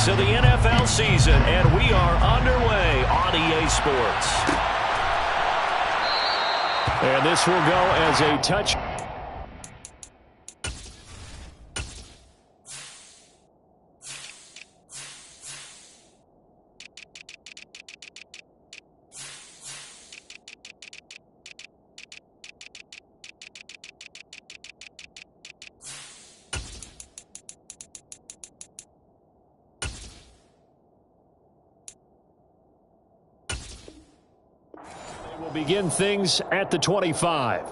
of the NFL season, and we are underway on EA Sports. And this will go as a touch. We'll begin things at the 25.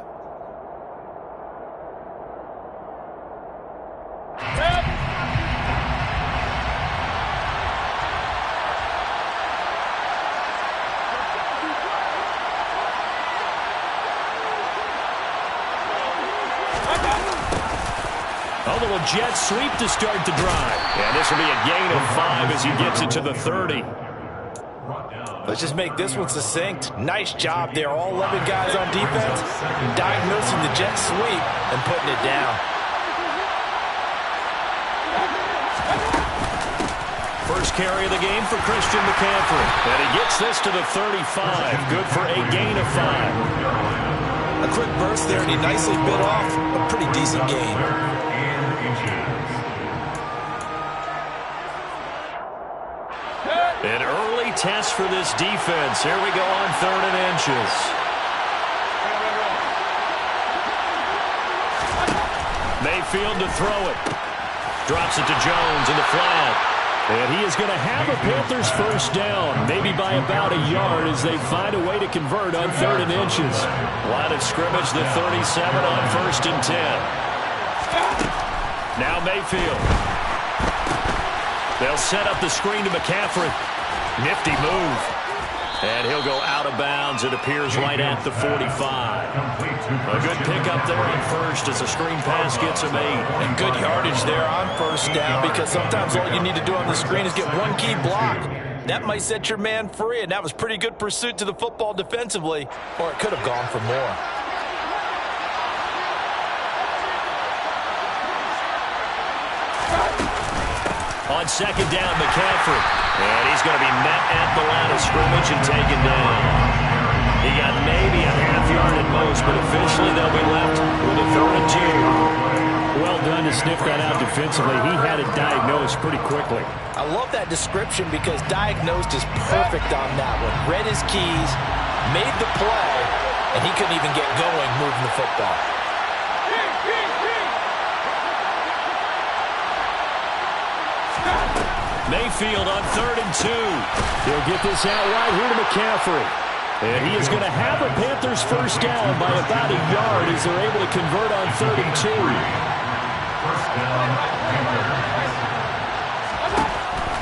A little jet sweep to start the drive. And this will be a gain of 5 as he gets it to the 30. Let's just make this one succinct. Nice job there. All 11 guys on defense diagnosing the jet sweep and putting it down. First carry of the game for Christian McCaffrey. And he gets this to the 35. Good for a gain of 5. A quick burst there, and he nicely bit off a pretty decent gain. An early test for this defense. Here we go on 3rd and inches. Mayfield to throw it. Drops it to Jones in the flat. And he is going to have a Panthers first down, maybe by about a yard as they find a way to convert on 3rd and inches. Line of scrimmage, the 37 on 1st and 10. Now Mayfield. They'll set up the screen to McCaffrey. Nifty move. And he'll go out of bounds. It appears right at the 45. A good pickup there on 1st as the screen pass gets him 8. And good yardage there on 1st down, because sometimes all you need to do on the screen is get one key block. That might set your man free, and that was pretty good pursuit to the football defensively, or it could have gone for more. On 2nd down, McCaffrey. And he's going to be met at the line of scrimmage and taken down. He got maybe a half yard at most, but officially they'll be left with a 3rd and 2. Well done to sniff that out defensively. He had it diagnosed pretty quickly. I love that description because diagnosed is perfect on that one. Read his keys, made the play, and he couldn't even get going moving the football. Mayfield on 3rd and 2. He'll get this out right here to McCaffrey. And he is going to have a Panthers first down by about a yard as they're able to convert on 3rd and 2.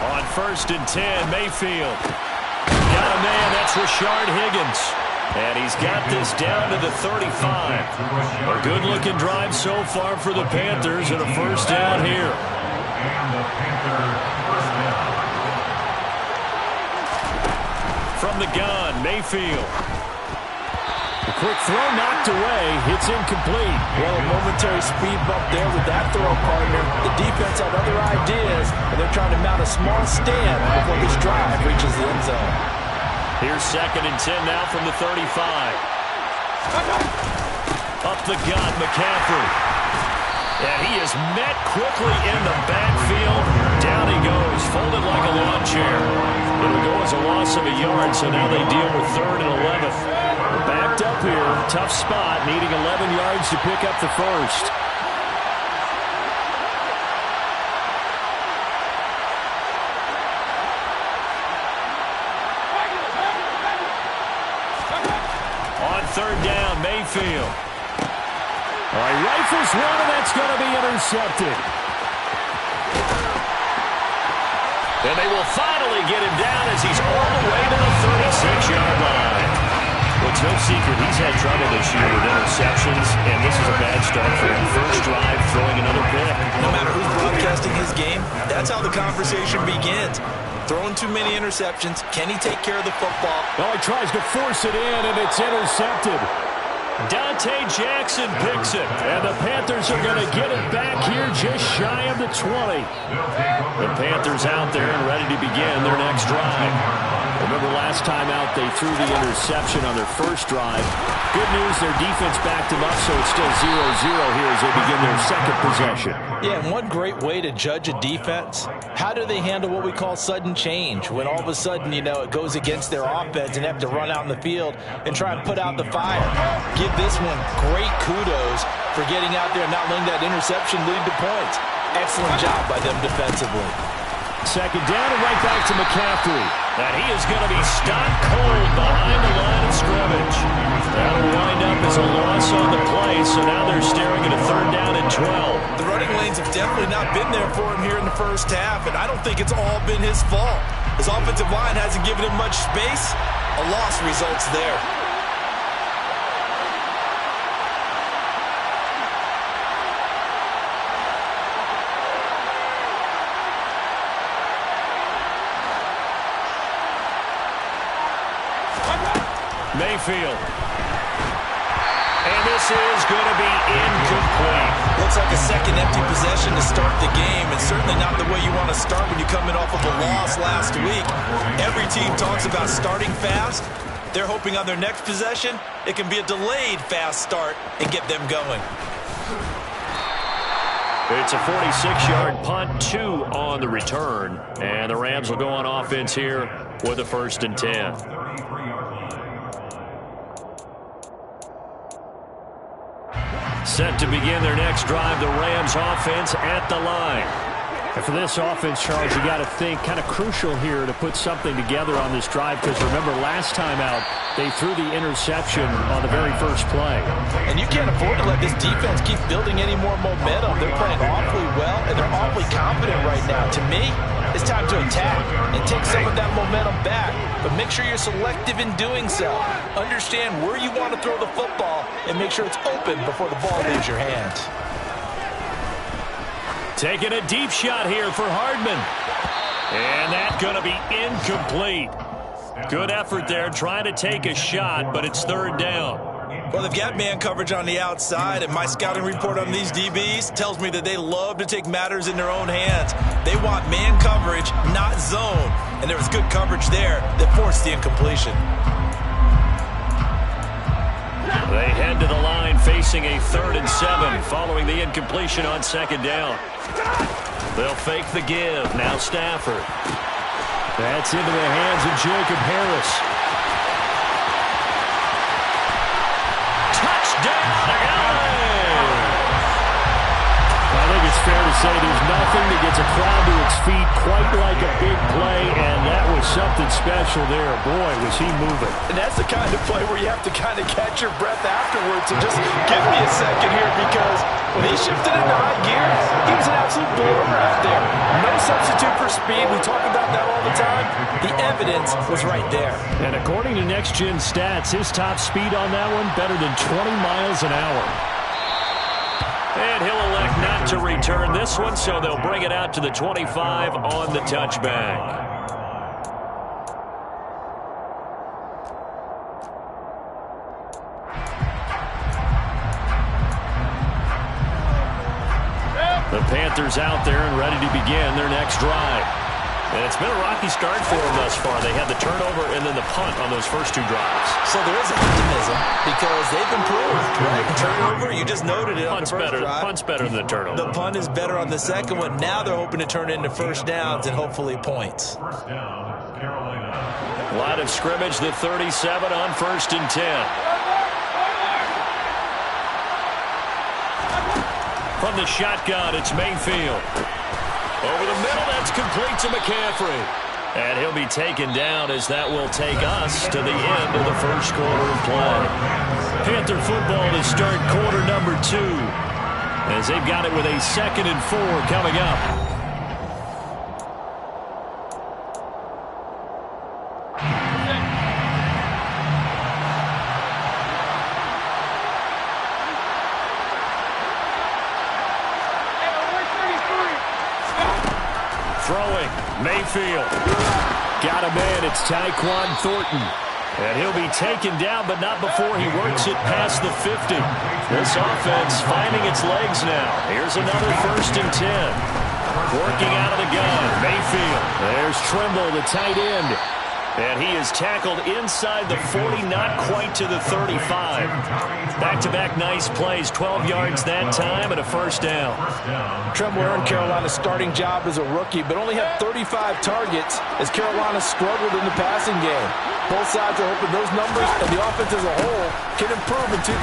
On 1st and 10, Mayfield. Got a man, that's Rashard Higgins. And he's got this down to the 35. A good-looking drive so far for the Panthers and a first down here. From the gun, Mayfield. A quick throw knocked away. It's incomplete. Well, a momentary speed bump there with that throw, partner. The defense had other ideas, and they're trying to mount a small stand before this drive reaches the end zone. Here's 2nd and 10 now from the 35. Up the gut, McCaffrey. And he is met quickly in the backfield. Down he goes, folded like a lawn chair. It'll go as a loss of a yard, so now they deal with 3rd and 11. We're backed up here, tough spot, needing 11 yards to pick up the first. On 3rd down, Mayfield. All right, rifles one, and that's going to be intercepted. And they will finally get him down as he's all the way to the 36-yard line. Well, it's no secret he's had trouble this year with interceptions, and this is a bad start for him. First drive, throwing another pick. No matter who's broadcasting his game, that's how the conversation begins. Throwing too many interceptions. Can he take care of the football? Well, he tries to force it in, and it's intercepted. Dante Jackson picks it, and the Panthers are going to get it back here just shy of the 20. The Panthers out there and ready to begin their next drive. Remember last time out they threw the interception on their first drive. Good news, their defense backed them up, so it's still 0-0 here as they begin their second possession. Yeah, and one great way to judge a defense, how do they handle what we call sudden change? When all of a sudden, you know, it goes against their offense and they have to run out in the field and try and put out the fire. Give this one great kudos for getting out there and not letting that interception lead to points. Excellent job by them defensively. Second down and right back to McCaffrey. And he is going to be stopped cold behind the line of scrimmage. That'll wind up as a loss on the play, so now they're staring at a third down and 12. The running lanes have definitely not been there for him here in the first half, and I don't think it's all been his fault. His offensive line hasn't given him much space. A loss results there. Mayfield. And this is going to be incomplete. Looks like a second empty possession to start the game, and certainly not the way you want to start when you're coming off of a loss last week. Every team talks about starting fast. They're hoping on their next possession, it can be a delayed fast start and get them going. It's a 46-yard punt, 2 on the return. And the Rams will go on offense here with a 1st and 10. Set to begin their next drive, the Rams offense at the line. And for this offense, Charles, you got to think kind of crucial here to put something together on this drive, because remember last time out they threw the interception on the very first play. And you can't afford to let this defense keep building any more momentum. They're playing awfully well, and they're awfully confident right now. To me, it's time to attack and take some of that momentum back. But make sure you're selective in doing so. Understand where you want to throw the football and make sure it's open before the ball leaves your hands. Taking a deep shot here for Hardman. And that's going to be incomplete. Good effort there trying to take a shot, but it's third down. Well, they've got man coverage on the outside, and my scouting report on these DBs tells me that they love to take matters in their own hands. They want man coverage, not zone. And there was good coverage there that forced the incompletion. They head to the line facing a 3rd and 7 following the incompletion on 2nd down. They'll fake the give. Now Stafford. That's into the hands of Jacob Harris. I think it's fair to say there's nothing that gets a crowd to its feet quite like a big play, and that was something special there. Boy, was he moving. And that's the kind of play where you have to kind of catch your breath afterwards and just give me a second here, because when he shifted into high gear, he was an absolute blower out there. No substitute for speed. We talk about that all the time. The evidence was right there. And according to Next Gen Stats, his top speed on that one better than 20 miles an hour. And he'll elect not to return this one, so they'll bring it out to the 25 on the touchback. The Panthers out there and ready to begin their next drive. And it's been a rocky start for them thus far. They had the turnover and then the punt on those first 2 drives. So there is optimism because they've improved, right? Turnover, you just noted it on the first drive. Punt's better than the turnover. The punt is better on the second one. Now they're hoping to turn it into first downs and hopefully points. Line of scrimmage, the 37 on 1st and 10. From the shotgun, it's Mayfield. Over the middle, that's complete to McCaffrey. And he'll be taken down as that will take us to the end of the first quarter of play. Panther football to start quarter number 2 as they've got it with a 2nd and 4 coming up. Throwing, Mayfield. Got a man, it's Tyquan Thornton. And he'll be taken down, but not before he works it past the 50. This offense finding its legs now. Here's another 1st and 10. Working out of the gun, Mayfield. There's Trimble, the tight end. And he is tackled inside the 40, not quite to the 35. Back-to-back nice plays, 12 yards that time and a 1st down. Trimble earned Carolina's starting job as a rookie, but only had 35 targets as Carolina struggled in the passing game. Both sides are hoping those numbers and the offense as a whole can improve in 2022.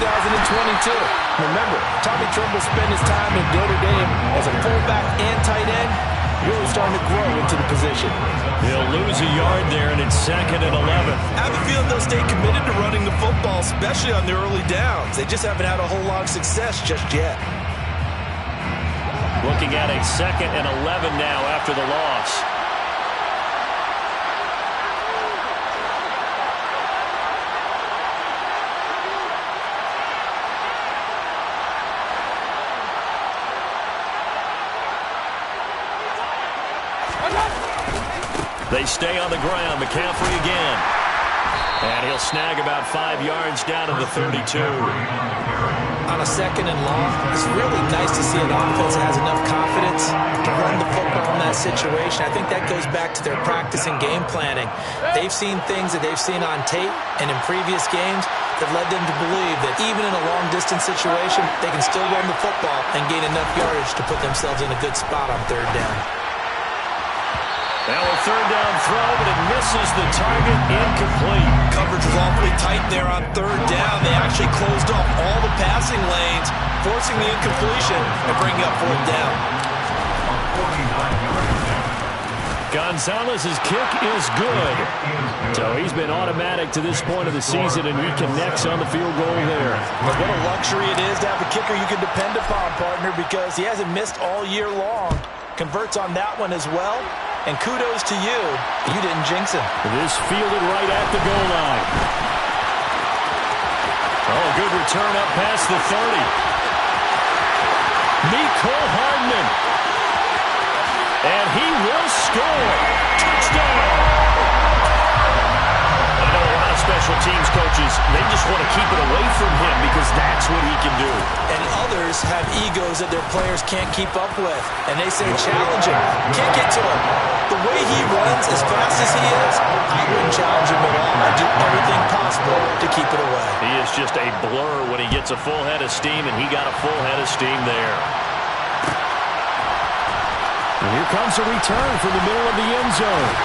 Remember, Tommy Trimble spent his time in Notre Dame as a fullback and tight end, really starting to grow into the position. He'll lose a yard there, and it's 2nd and 11. I have a feeling they'll stay committed to running the football, especially on the early downs. They just haven't had a whole lot of success just yet. Looking at a 2nd and 11 now after the loss. They stay on the ground. McCaffrey again. And he'll snag about 5 yards down to the 32. On a 2nd and long, it's really nice to see an offense that has enough confidence to run the football in that situation. I think that goes back to their practice and game planning. They've seen things that they've seen on tape and in previous games that led them to believe that even in a long-distance situation, they can still run the football and gain enough yardage to put themselves in a good spot on 3rd down. Now a 3rd down throw, but it misses the target, incomplete. Coverage was awfully tight there on 3rd down. They actually closed off all the passing lanes, forcing the incompletion and bringing up 4th down. Gonzalez's kick is good. So he's been automatic to this point of the season, and he connects on the field goal there. But what a luxury it is to have a kicker you can depend upon, partner, because he hasn't missed all year long. Converts on that one as well. And kudos to you. You didn't jinx him. This fielded right at the goal line. Oh, good return up past the 30. Mecole Hardman. And he will score. Touchdown. I know a lot of special teams coaches, they just want to keep it away from him because that's what he can do. And others have egos that their players can't keep up with. And they say, challenge him. Kick it to him. The way he runs as fast as he is, I wouldn't challenge him at all. I'd do everything possible to keep it away. He is just a blur when he gets a full head of steam, and he got a full head of steam there. And here comes a return from the middle of the end zone.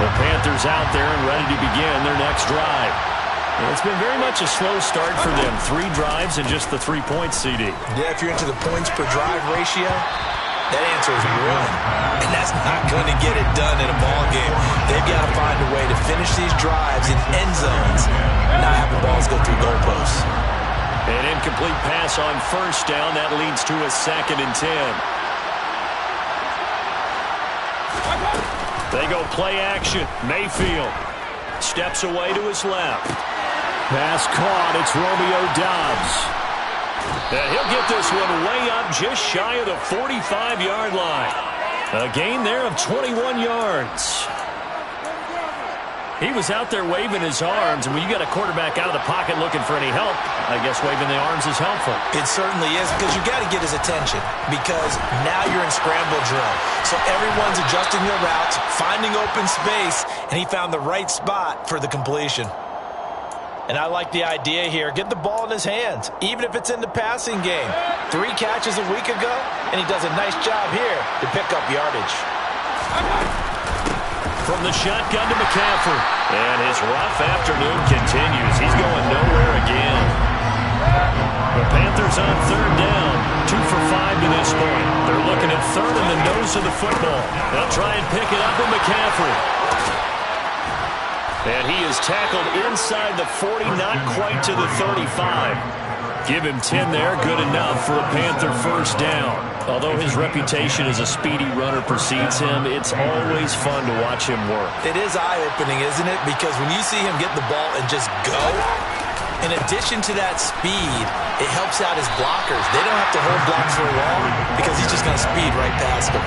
The Panthers out there and ready to begin their next drive. And it's been very much a slow start for them. 3 drives and just the 3 points, CD. Yeah, if you're into the points per drive ratio, that answer is 1. And that's not going to get it done in a ball game. They've got to find a way to finish these drives in end zones, not have the balls go through goalposts. An incomplete pass on 1st down. That leads to a 2nd and 10. They go play action. Mayfield steps away to his left. Pass caught. It's Romeo Doubs. And he'll get this one way up just shy of the 45-yard line. A gain there of 21 yards. He was out there waving his arms, and when you got a quarterback out of the pocket looking for any help, I guess waving the arms is helpful. It certainly is, because you got to get his attention, because now you're in scramble drill. So everyone's adjusting their routes, finding open space, and he found the right spot for the completion. And I like the idea here. Get the ball in his hands, even if it's in the passing game. 3 catches a week ago, and he does a nice job here to pick up yardage. From the shotgun to McCaffrey. And his rough afternoon continues. He's going nowhere again. The Panthers on 3rd down. 2 for 5 to this point. They're looking at 3rd in the nose of the football. They'll try and pick it up with McCaffrey. And he is tackled inside the 40, not quite to the 35. Give him 10 there, good enough for a Panther 1st down. Although his reputation as a speedy runner precedes him, it's always fun to watch him work. It is eye-opening, isn't it? Because when you see him get the ball and just go, In addition to that speed, it helps out his blockers. They don't have to hold blocks for long because he's just going to speed right past them.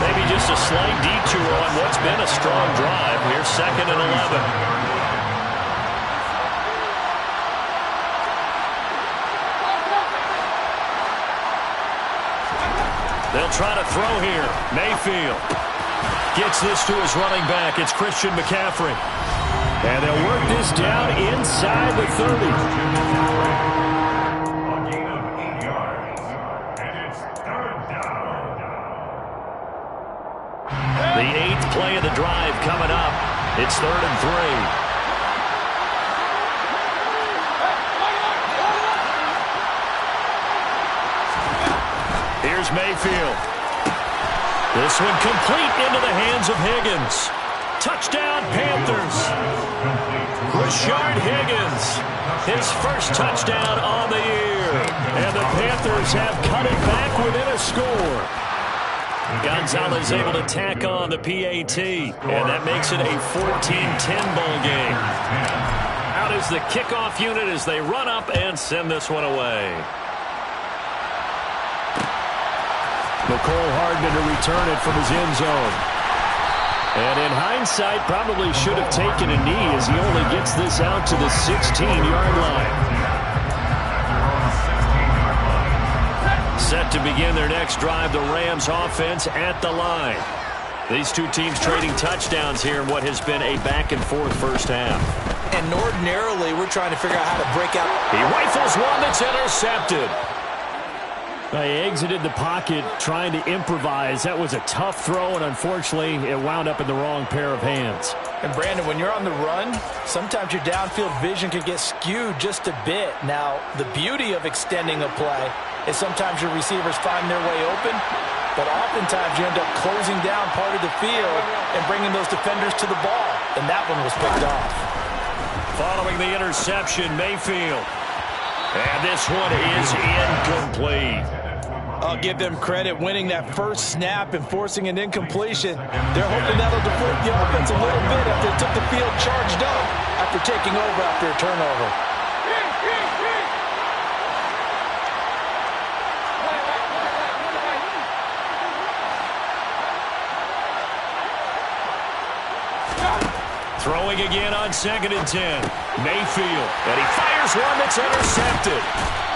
Maybe just a slight detour on what's been a strong drive. Here's 2nd and 11. They'll try to throw here. Mayfield gets this to his running back. It's Christian McCaffrey. And they'll work this down inside the 30. The 8th play of the drive coming up. It's 3rd and 3. Here's Mayfield. This one complete into the hands of Higgins. Touchdown, Panthers. Rashard Higgins, his first touchdown on the year. And the Panthers have cut it back within a score. Gonzalez able to tack on the PAT, and that makes it a 14-10 ball game. Out is the kickoff unit as they run up and send this one away. McCole Hardman to return it from his end zone. And in hindsight, probably should have taken a knee as he only gets this out to the 16-yard line. Set to begin their next drive, the Rams offense at the line. These two teams trading touchdowns here in what has been a back-and-forth first half. And ordinarily, we're trying to figure out how to break out. He rifles one that's intercepted. They exited the pocket trying to improvise. That was a tough throw, and unfortunately, it wound up in the wrong pair of hands. And Brandon, when you're on the run, sometimes your downfield vision can get skewed just a bit. Now, the beauty of extending a play is sometimes your receivers find their way open, but oftentimes you end up closing down part of the field and bringing those defenders to the ball. And that one was picked off. Following the interception, Mayfield. And this one is incomplete. I'll give them credit winning that first snap and forcing an incompletion. They're hoping that'll deflate the offense a little bit after they took the field charged up after taking over after a turnover. Throwing again on 2nd and 10. Mayfield. And he fires one that's intercepted.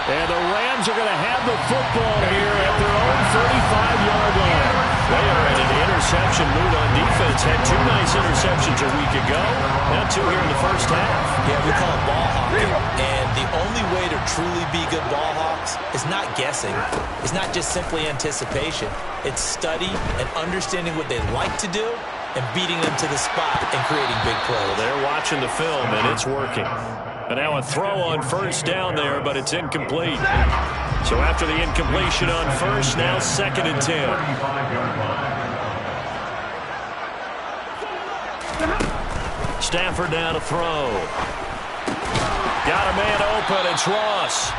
And the Rams are going to have the football here at their own 35-yard line. They are in an interception mood on defense. Had 2 nice interceptions a week ago. Now 2 here in the first half. Yeah, we call it ball hawking. And the only way to truly be good ball hawks is not guessing. It's not just simply anticipation. It's study and understanding what they like to do and beating them to the spot and creating big plays. They're watching the film, and it's working. And now a throw on first down there, but it's incomplete. So after the incompletion on first, now 2nd and 10. Stafford now to throw. Got a man open. It's Ross.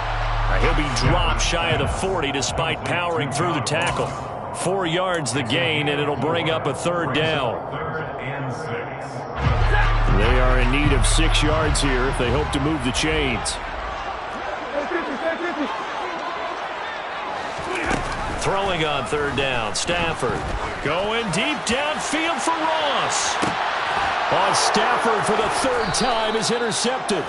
He'll be dropped shy of the 40 despite powering through the tackle. 4 yards the gain, and it'll bring up a 3rd down. They are in need of 6 yards here if they hope to move the chains. Throwing on 3rd down, Stafford. Going deep downfield for Ross. On Stafford for the 3rd time is intercepted.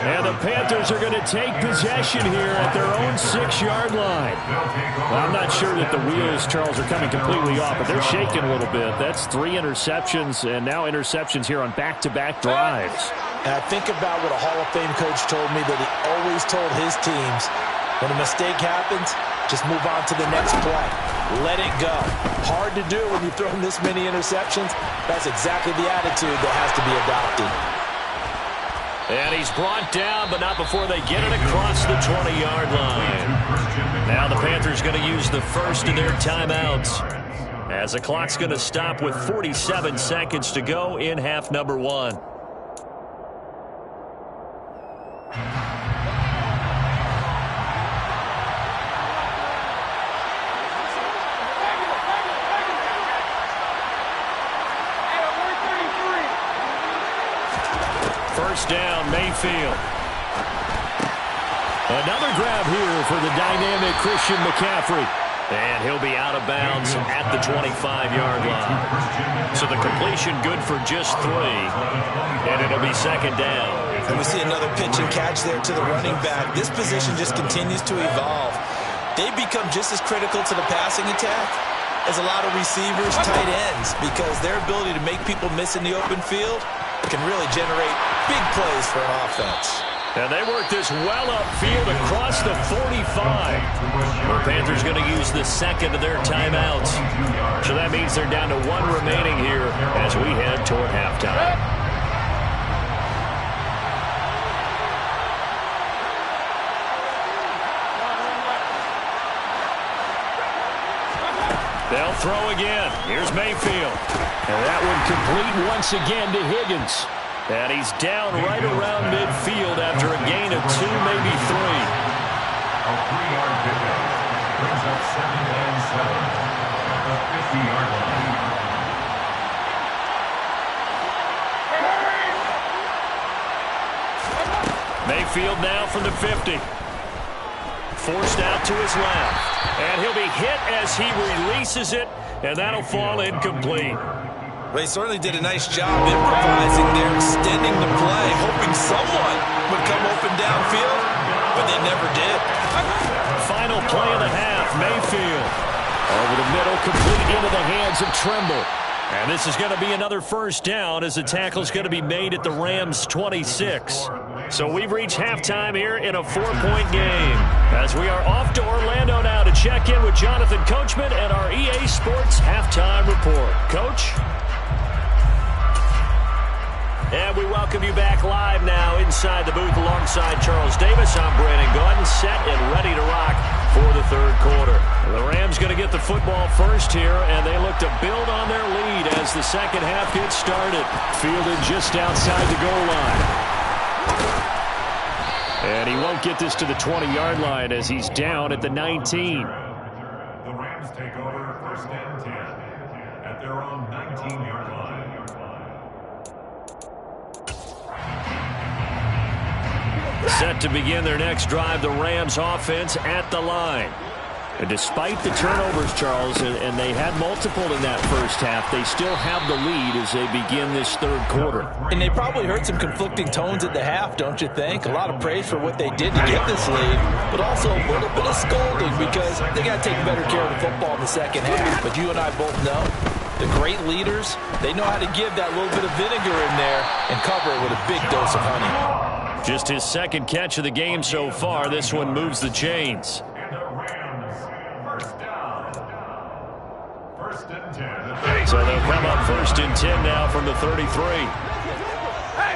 And the Panthers are going to take possession here at their own 6-yard line. Well, I'm not sure that the wheels, Charles, are coming completely off, but they're shaking a little bit. That's 3 interceptions, and now interceptions here on back-to-back drives. And I think about what a Hall of Fame coach told me that he always told his teams, when a mistake happens, just move on to the next play. Let it go. Hard to do when you've thrown this many interceptions. That's exactly the attitude that has to be adopted. And he's brought down, but not before they get it across the 20-yard line. Now the Panthers going to use the first of their timeouts, as the clock's going to stop with 47 seconds to go in half number 1. First down, Mayfield. Another grab here for the dynamic Christian McCaffrey. And he'll be out of bounds at the 25-yard line. So the completion good for just 3. And it'll be second down. And we see another pitch and catch there to the running back. This position just continues to evolve. They become just as critical to the passing attack as a lot of receivers, tight ends, because their ability to make people miss in the open field can really generate big plays for an offense. And they work this well upfield across the 45. The Panthers going to use the second of their timeouts. So that means they're down to 1 remaining here as we head toward halftime. They'll throw again. Here's Mayfield. And that one complete once again to Higgins. And he's down right around midfield after a gain of 2, maybe 3. A 3-yard pickup brings up 2nd and 7 at the 50-yard line. Mayfield now from the 50. Forced out to his left. And he'll be hit as he releases it, and that'll fall incomplete. Well, he certainly did a nice job improvising there, extending the play, hoping someone would come open downfield, but they never did. Final play of the half, Mayfield. Over the middle, complete into the hands of Tremble. And this is going to be another first down as the tackle's going to be made at the Rams' 26. So we've reached halftime here in a 4-point game. As we are off to Orlando now to check in with Jonathan Coachman and our EA Sports Halftime Report. Coach? And we welcome you back live now inside the booth alongside Charles Davis. I'm Brandon Gaudin, set and ready to rock for the third quarter. The Rams going to get the football first here, and they look to build on their lead as the second half gets started. Fielded just outside the goal line. And he won't get this to the 20-yard line as he's down at the 19. The Rams take over 1st and 10 at their own 19-yard line. Set to begin their next drive, the Rams offense at the line. And despite the turnovers, Charles, and they had multiple in that first half, they still have the lead as they begin this third quarter. And they probably heard some conflicting tones at the half, don't you think? A lot of praise for what they did to get this lead, but also a little bit of scolding because they got to take better care of the football in the second half. But you and I both know the great leaders, they know how to give that little bit of vinegar in there and cover it with a big dose of honey. Just his second catch of the game so far. This one moves the chains. And the Rams, 1st down. 1st and 10. So they'll come up 1st and 10 now from the 33. Hey,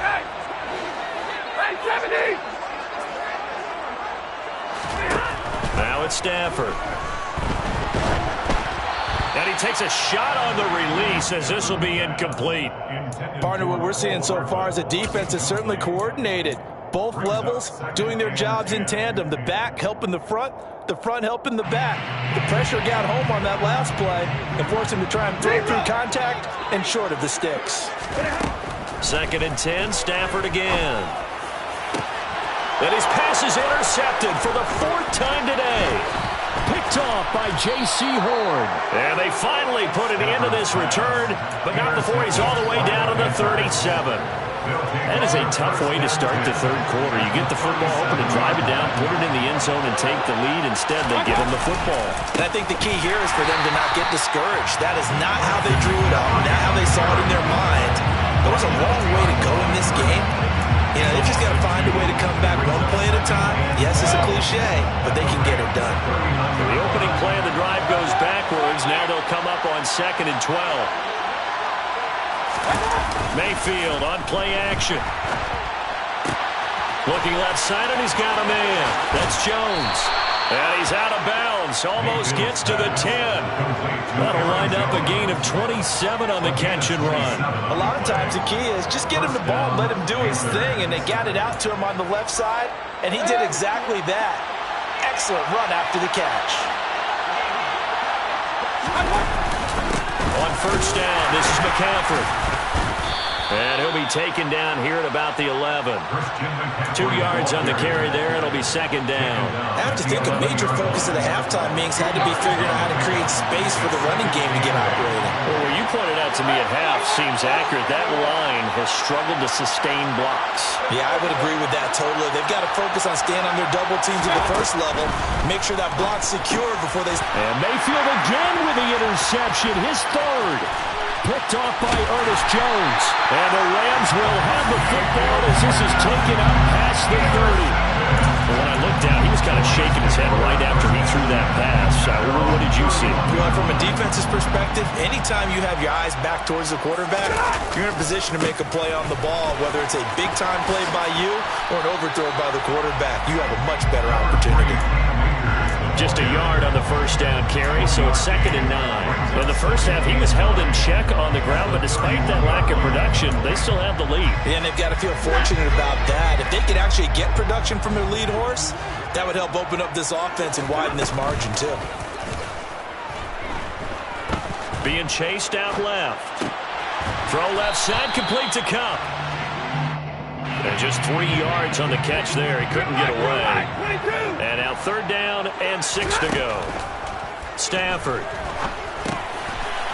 70! Now it's Stafford. And he takes a shot on the release as this will be incomplete. Partner, what we're seeing so far is a defense that's certainly coordinated. Both levels doing their jobs in tandem. The back helping the front helping the back. The pressure got home on that last play and forced him to try and throw through contact and short of the sticks. 2nd and 10, Stafford again. And his pass is intercepted for the 4th time today. Picked off by J.C. Horn. And they finally put an end to this return, but not before he's all the way down to the 37. That is a tough way to start the third quarter. You get the football open and drive it down, put it in the end zone, and take the lead. Instead, they give him the football. And I think the key here is for them to not get discouraged. That is not how they drew it up, not how they saw it in their mind. There was a long way to go in this game. You know, they just got to find a way to come back one play at a time. Yes, it's a cliche, but they can get it done. The opening play of the drive goes backwards. Now they'll come up on 2nd and 12. Mayfield on play action. Looking left side, and he's got a man. That's Jones. And he's out of bounds. Almost gets to the 10. That'll wind up a gain of 27 on the catch and run. A lot of times the key is just get him the ball and let him do his thing, and they got it out to him on the left side, and he did exactly that. Excellent run after the catch. On 1st down, this is McCaffrey. And he'll be taken down here at about the 11. 2 yards on the carry there. It'll be second down. I have to think a major focus of the halftime meetings had to be figuring out how to create space for the running game to get operating. Well, what you pointed out to me at half seems accurate. That line has struggled to sustain blocks. Yeah, I would agree with that totally. They've got to focus on staying on their double teams at the first level, make sure that block's secured before they... And Mayfield again with the interception, his third. Picked off by Ernest Jones. And the Rams will have the football as this is taken up past the 30. Well, when I looked down, he was kind of shaking his head right after he threw that pass. What did you see? Well, from a defense's perspective, anytime you have your eyes back towards the quarterback, you're in a position to make a play on the ball, whether it's a big-time play by you or an overthrow by the quarterback. You have a much better opportunity. Just a yard on the first down carry, so it's 2nd and 9. In the first half, he was held in check on the ground, but despite that lack of production, they still have the lead. And they've got to feel fortunate about that. If they could actually get production from their lead horse, that would help open up this offense and widen this margin, too. Being chased out left. Throw left side, complete to Cup. And just 3 yards on the catch there. He couldn't get away. And now 3rd down and 6 to go. Stafford.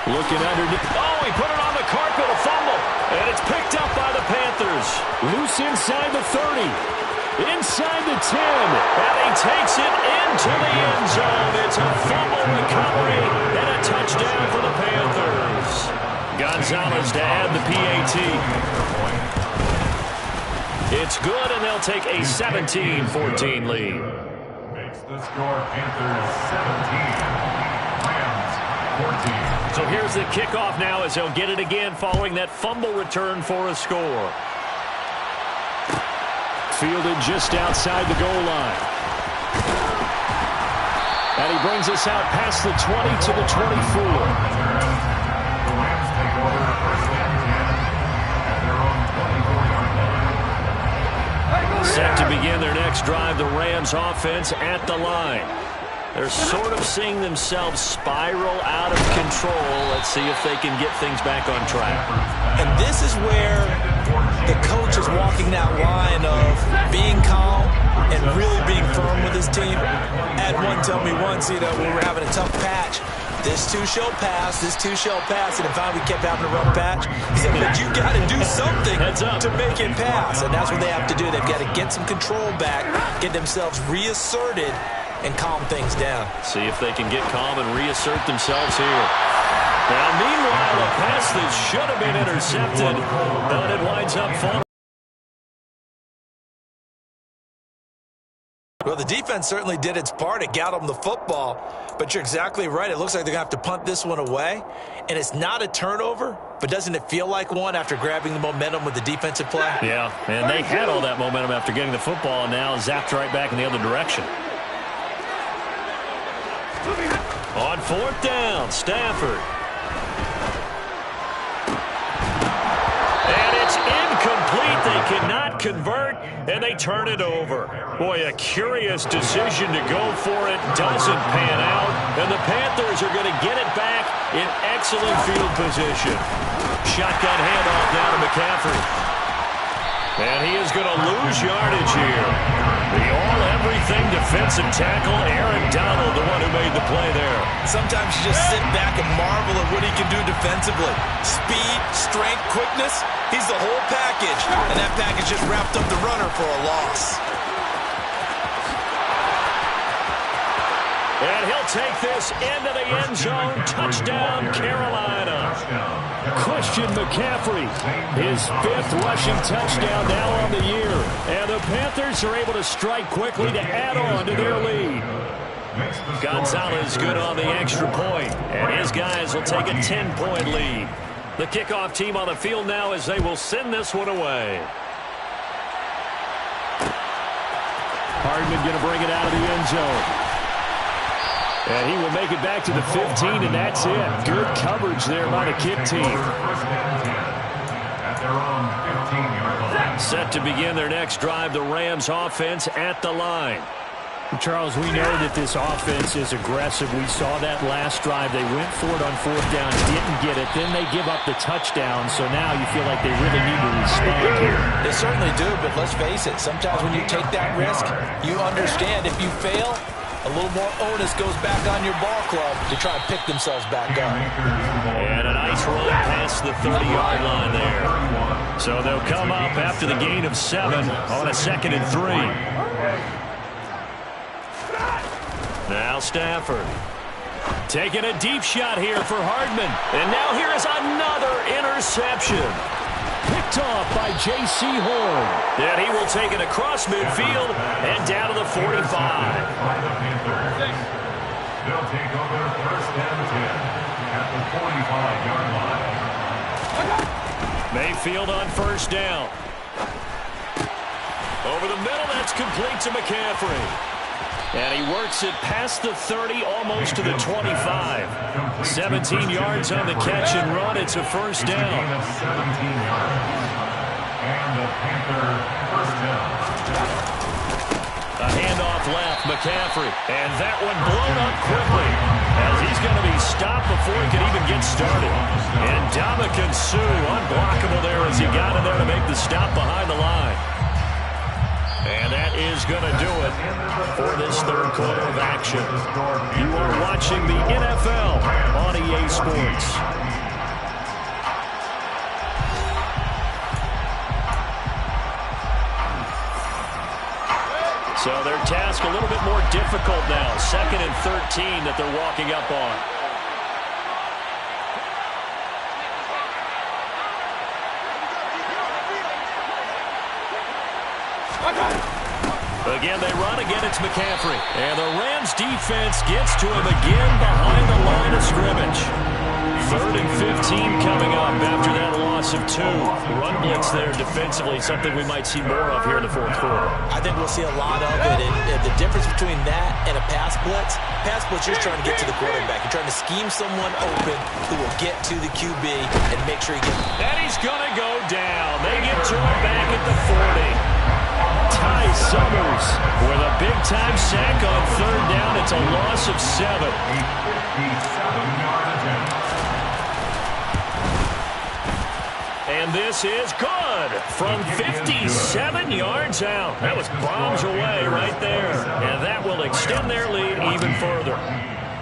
Looking underneath. Oh, he put it on the carpet, a fumble. And it's picked up by the Panthers. Loose inside the 30. Inside the 10. And he takes it into the end zone. It's a fumble recovery and a touchdown for the Panthers. Gonzalez to add the PAT. It's good, and they'll take a 17-14 lead. Makes the score Panthers 17, Rams 14. So here's the kickoff now as they'll get it again following that fumble return for a score. Fielded just outside the goal line. And he brings us out past the 20 to the 24. The Rams take over 1st and 10 at their own 24-yard line. Set to begin their next drive, the Rams offense at the line. They're sort of seeing themselves spiral out of control. Let's see if they can get things back on track. And this is where the coach is walking that line of being calm and really being firm with his team. Had one tell me once, we were having a tough patch. This too shall pass, this too shall pass. And in fact, we kept having a rough patch. He said, but you got to do something to make it pass. And that's what they have to do. They've got to get some control back, get themselves reasserted, and calm things down. See if they can get calm and reassert themselves here. Now, meanwhile, a pass that should have been intercepted, but it winds up falling. Well, the defense certainly did its part. It got them the football. But you're exactly right. It looks like they're going to have to punt this one away. And it's not a turnover, but doesn't it feel like one after grabbing the momentum with the defensive play? Yeah, and they had all that momentum after getting the football and now zapped right back in the other direction. On 4th down, Stafford. And it's incomplete. They cannot convert, and they turn it over. Boy, a curious decision to go for it. Doesn't pan out, and the Panthers are going to get it back in excellent field position. Shotgun handoff down to McCaffrey. And he is going to lose yardage here. The all-everything defensive tackle, Aaron Donald, the one who made the play there. Sometimes you just sit back and marvel at what he can do defensively. Speed, strength, quickness, he's the whole package. And that package just wrapped up the runner for a loss. And he'll take this into the end zone. Touchdown, Carolina. Christian McCaffrey, his 5th rushing touchdown now on the year. And the Panthers are able to strike quickly to add on to their lead. Gonzalez good on the extra point, and his guys will take a 10-point lead. The kickoff team on the field now as they will send this one away. Hardman going to bring it out of the end zone. And he will make it back to the 15, and that's it. Good coverage there by the kick team. Set to begin their next drive, the Rams offense at the line. Charles, we know that this offense is aggressive. We saw that last drive. They went for it on fourth down, didn't get it. Then they give up the touchdown. So now you feel like they really need to respond here. They certainly do, but let's face it. Sometimes when you take that risk, you understand if you fail, a little more onus goes back on your ball club to try and pick themselves back up. And a nice run past the 30-yard line there. So they'll come up after the gain of 7 on a 2nd and 3. Now Stafford taking a deep shot here for Hardman. And now here is another interception. Picked off by J.C. Horn. And he will take it across midfield and down to the 45. They'll take over first and 10 at the 45-yard line. Mayfield on first down. Over the middle, that's complete to McCaffrey. And he works it past the 30, almost to the 25. 17 yards on the catch and run. It's a first down. 17 yards. And the Panther first down. A handoff left, McCaffrey. And that one blown up quickly as he's going to be stopped before he can even get started. And Ndamukong Suh unblockable there as he got in there to make the stop behind the line. And that is going to do it for this third quarter of action. You are watching the NFL on EA Sports. So their task a little bit more difficult now. 2nd and 13 that they're walking up on. Again, they run. Again, it's McCaffrey. And the Rams defense gets to him again behind the line of scrimmage. 3rd and 15 coming up after that loss of 2. Run blitz there defensively, something we might see more of here in the fourth quarter. I think we'll see a lot of it. And the difference between that and a pass blitz, you're trying to get to the quarterback. You're trying to scheme someone open who will get to the QB and make sure he gets. And he's going to go down. They get to him back at the 40. Ty Summers with a big-time sack on 3rd down. It's a loss of 7. 57-yard attempt. And this is good from 57 yards out. That was bombs away right there. And that will extend their lead even further.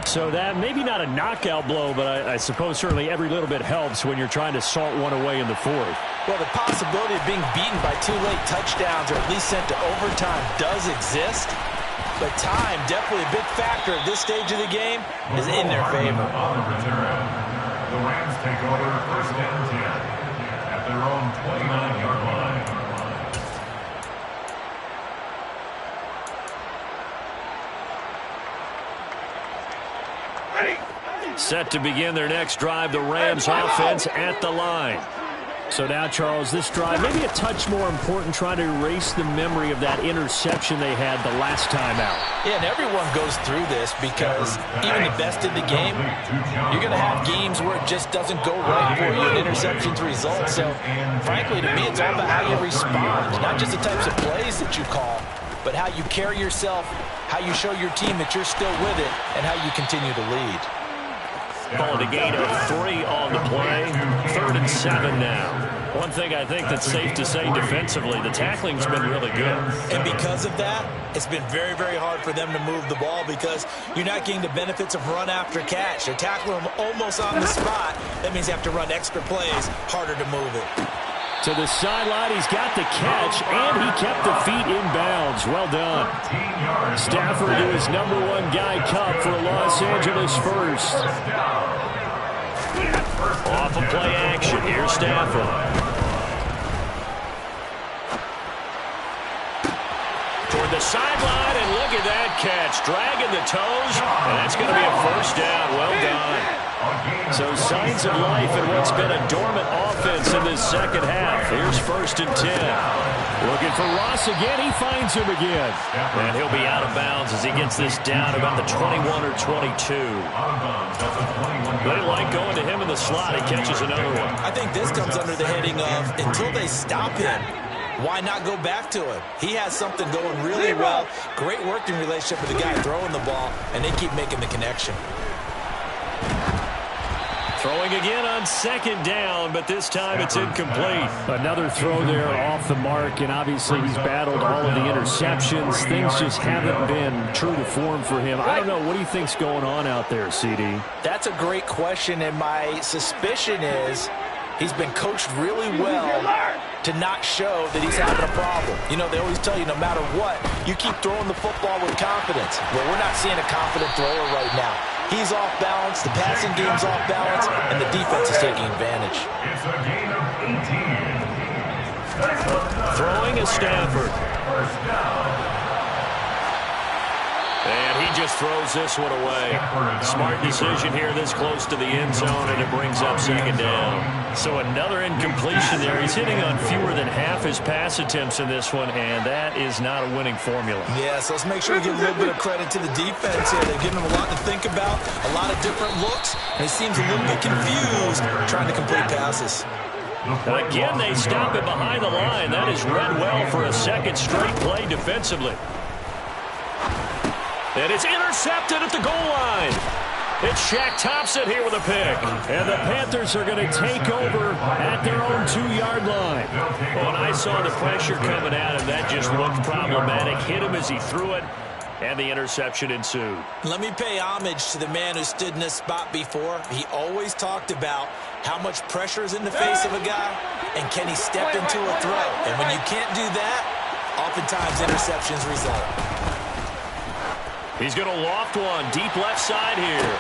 So that maybe not a knockout blow, but I suppose certainly every little bit helps when you're trying to salt one away in the 4th. Well, the possibility of being beaten by 2 late touchdowns or at least sent to overtime does exist. But time, definitely a big factor at this stage of the game, is in their favor. On the return, the Rams take over first and 10 at their own 29-yard line. Set to begin their next drive, the Rams offense at the line. So now, Charles, this drive maybe a touch more important, trying to erase the memory of that interception they had the last time out. Yeah, and everyone goes through this because even the best in the game, you're going to have games where it just doesn't go right for you, and interceptions result. So, frankly, to me, it's all about how you respond, not just the types of plays that you call, but how you carry yourself, how you show your team that you're still with it, and how you continue to lead. Calling a gain of 3 on the play. 3rd and 7 now. One thing I think that's safe to say defensively, the tackling's been really good. And because of that, it's been very, very hard for them to move the ball because you're not getting the benefits of run after catch. They're tackling them almost on the spot. That means you have to run extra plays, harder to move it. To the sideline, he's got the catch, and he kept the feet in bounds. Well done. Stafford to his #1 guy, Cup, for Los Angeles first. Off of play action, here's Stafford. Toward the sideline, and look at that catch. Dragging the toes, and that's going to be a first down. Well done. So signs of life in what's been a dormant offense in this second half. Here's 1st and 10. Looking for Ross again. He finds him again. And he'll be out of bounds as he gets this down about the 21 or 22. They like going to him in the slot. He catches another one. I think this comes under the heading of until they stop him, why not go back to him? He has something going really well. Great working relationship with the guy throwing the ball, and they keep making the connection. Throwing again on second down, but this time it's incomplete. Another throw there off the mark, and obviously he's battled all of the interceptions. Things just haven't been true to form for him. I don't know. What do you think's going on out there, CD? That's a great question, and my suspicion is he's been coached really well to not show that he's having a problem. You know, they always tell you no matter what, you keep throwing the football with confidence. Well, we're not seeing a confident thrower right now. He's off balance, the passing game's off balance, and the defense is taking advantage. It's a gain of 18. Throwing is Stafford. First down. And he just throws this one away. Smart decision here this close to the end zone, and it brings up second down. So another incompletion there. He's hitting on fewer than half his pass attempts in this one, and that is not a winning formula. Yeah, so let's make sure we give a little bit of credit to the defense here. They're giving him a lot to think about, a lot of different looks, and he seems a little bit confused trying to complete passes. And again, they stop it behind the line. That is read well for a second straight play defensively. And it's intercepted at the goal line. It's Shaq Thompson here with a pick. And the Panthers are going to take over at their own 2-yard line. When I saw the pressure coming at him, that just looked problematic. Hit him as he threw it, and the interception ensued. Let me pay homage to the man who stood in this spot before. He always talked about how much pressure is in the face of a guy, and can he step into a throw. And when you can't do that, oftentimes interceptions result. He's going to loft one deep left side here.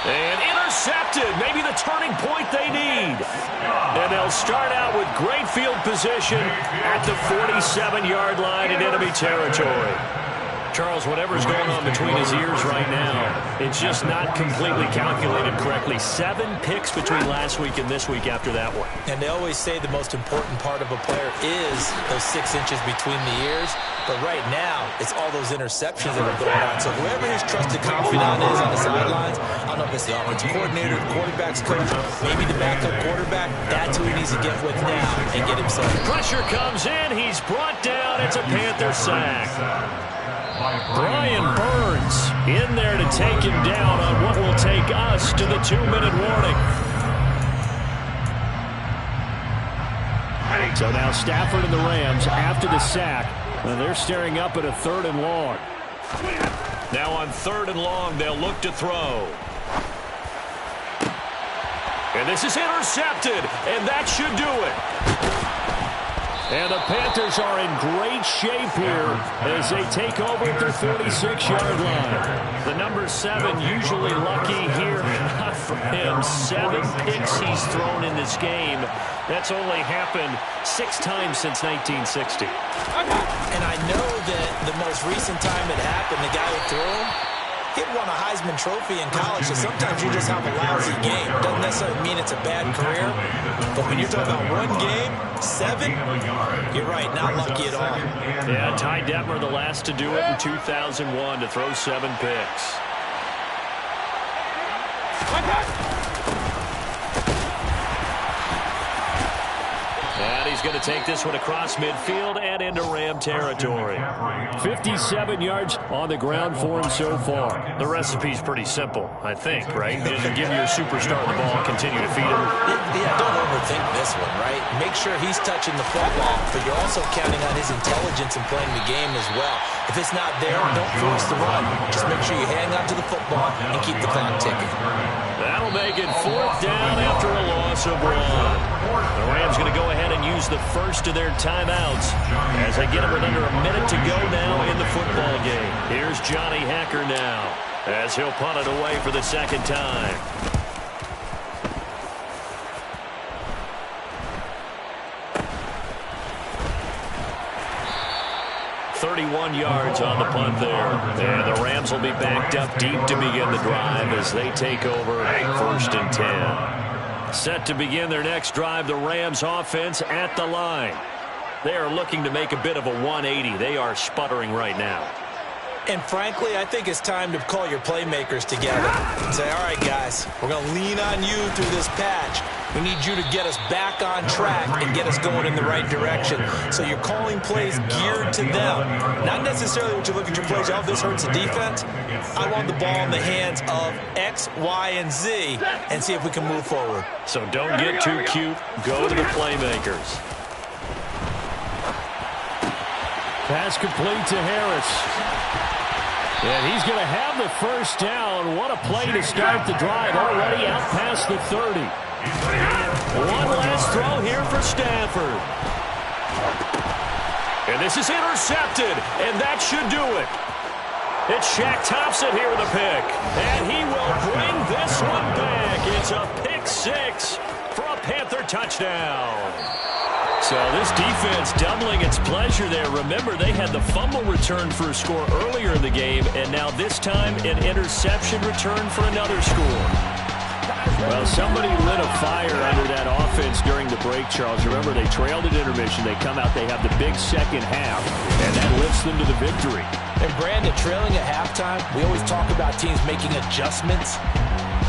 And intercepted. Maybe the turning point they need. And they'll start out with great field position at the 47-yard line in enemy territory. Charles, whatever's going on between his ears right now, it's just not completely calculated correctly. 7 picks between last week and this week after that one. And they always say the most important part of a player is those 6 inches between the ears. But right now, it's all those interceptions that are going on. So whoever his trusted confidant is on the sidelines, I don't know if it's the offensive coordinator, the quarterback's coach, maybe the backup quarterback, that's who he needs to get with now and get himself. Pressure comes in. He's brought down. It's a Panther sack. Brian Burns in there to take him down on what will take us to the 2-minute warning. So now Stafford and the Rams after the sack. They're staring up at a 3rd and long. Now on 3rd and long, they'll look to throw. And this is intercepted, and that should do it. And the Panthers are in great shape here as they take over at their 46-yard line. The number 7 usually lucky here. Not for him. 7 picks he's thrown in this game. That's only happened 6 times since 1960. And I know that the most recent time it happened, the guy who threw him, he won a Heisman Trophy in college, so sometimes you just have a lousy game. Doesn't necessarily mean it's a bad career, but when you're talking about 1 game, 7, you're right, not lucky at all. Yeah, Ty Detmer, the last to do it in 2001, to throw 7 picks. And he's going to take this one across midfield and into Ram territory. 57 yards on the ground for him so far. The recipe's pretty simple, I think, right? Just give your superstar the ball, continue to feed him. Yeah, don't overthink this one, right? Make sure he's touching the football, but you're also counting on his intelligence in playing the game as well. If it's not there, don't force the run. Just make sure you hang on to the football and keep the clock ticking. That'll make it 4th down after a loss of 1. The Rams going to go ahead and use the first of their timeouts as they get it with under a minute to go now in the football game. Here's Johnny Hacker now as he'll punt it away for the 2nd time. .31 yards on the punt there. And the Rams will be backed up deep to begin the drive as they take over 1st and 10. Set to begin their next drive, the Rams offense at the line. They are looking to make a bit of a 180. They are sputtering right now. And frankly, I think it's time to call your playmakers together and say, all right, guys, we're going to lean on you through this patch. We need you to get us back on track and get us going in the right direction. So you're calling plays geared to them. Not necessarily what you look at your plays, oh, this hurts the defense. I want the ball in the hands of X, Y, and Z and see if we can move forward. So don't get too cute. Go to the playmakers. Pass complete to Harris. And he's going to have the first down. What a play to start the drive. Already out past the 30. One last throw here for Stafford. And this is intercepted, and that should do it. It's Shaq Thompson here with a pick. And he will bring this one back. It's a pick six for a Panther touchdown. So this defense doubling its pleasure there. Remember, they had the fumble return for a score earlier in the game, and now this time an interception return for another score. Well, somebody lit a fire under that offense during the break, Charles. Remember, they trailed at intermission. They come out, they have the big second half, and that lifts them to the victory. And Brandon, trailing at halftime, we always talk about teams making adjustments.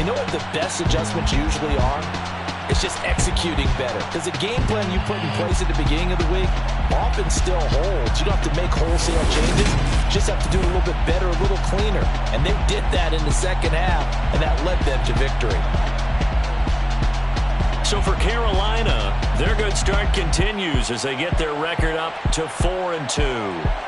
You know what the best adjustments usually are? It's just executing better. Because the game plan you put in place at the beginning of the week often still holds. You don't have to make wholesale changes. You just have to do it a little bit better, a little cleaner. And they did that in the second half, and that led them to victory. So for Carolina, their good start continues as they get their record up to 4-2.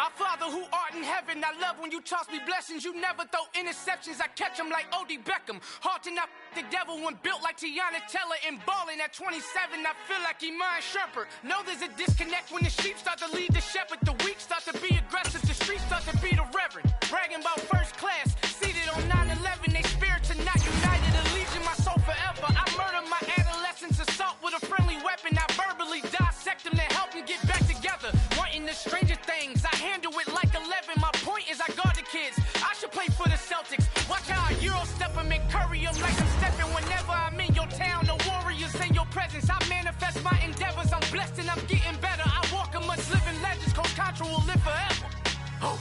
Our Father who art in heaven, I love when you toss me blessings. You never throw interceptions, I catch them like O.D. Beckham. Hard to knock the devil when built like Tiana Teller and balling at 27. I feel like Iman Shumpert. Know there's a disconnect when the sheep start to lead the shepherd. The weak start to be aggressive, the streets start to be the reverend. Bragging about first class, seated on 9/11. They spirits are not united, allegiance my soul forever. I murder my adolescence, assault with a friendly weapon. I verbally dissect them to help them get back together. Wanting the stranger things, I handle it like 11. My point is I guard the kids. I should play for the Celtics. Watch how I Euro step them and curry them like I'm stepping. Whenever I'm in your town, the Warriors in your presence. I manifest my endeavors. I'm blessed and I'm getting better. I walk amongst living legends. Coach Contra will live forever. Oh.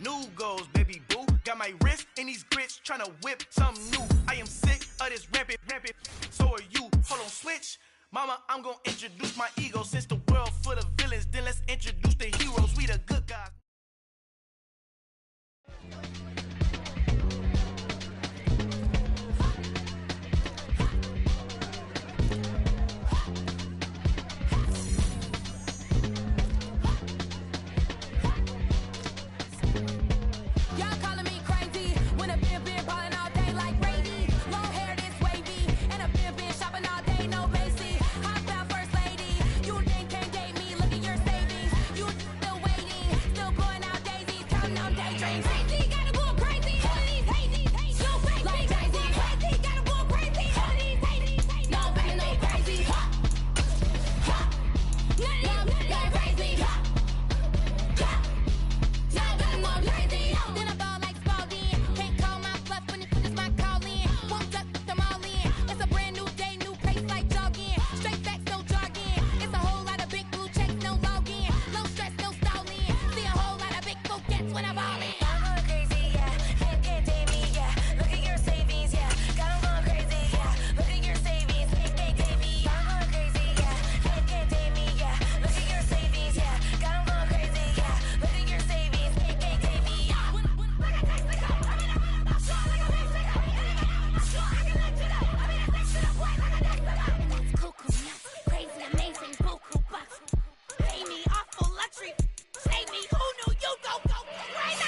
New goals, baby boo. Got my wrist in these grits, tryna whip something new. I am sick of this rampant. So are you. Hold on, switch. Mama, I'm gonna introduce my ego. Since the world full of villains, then let's introduce the heroes. We the good guys. Save me, who knew you go crazy?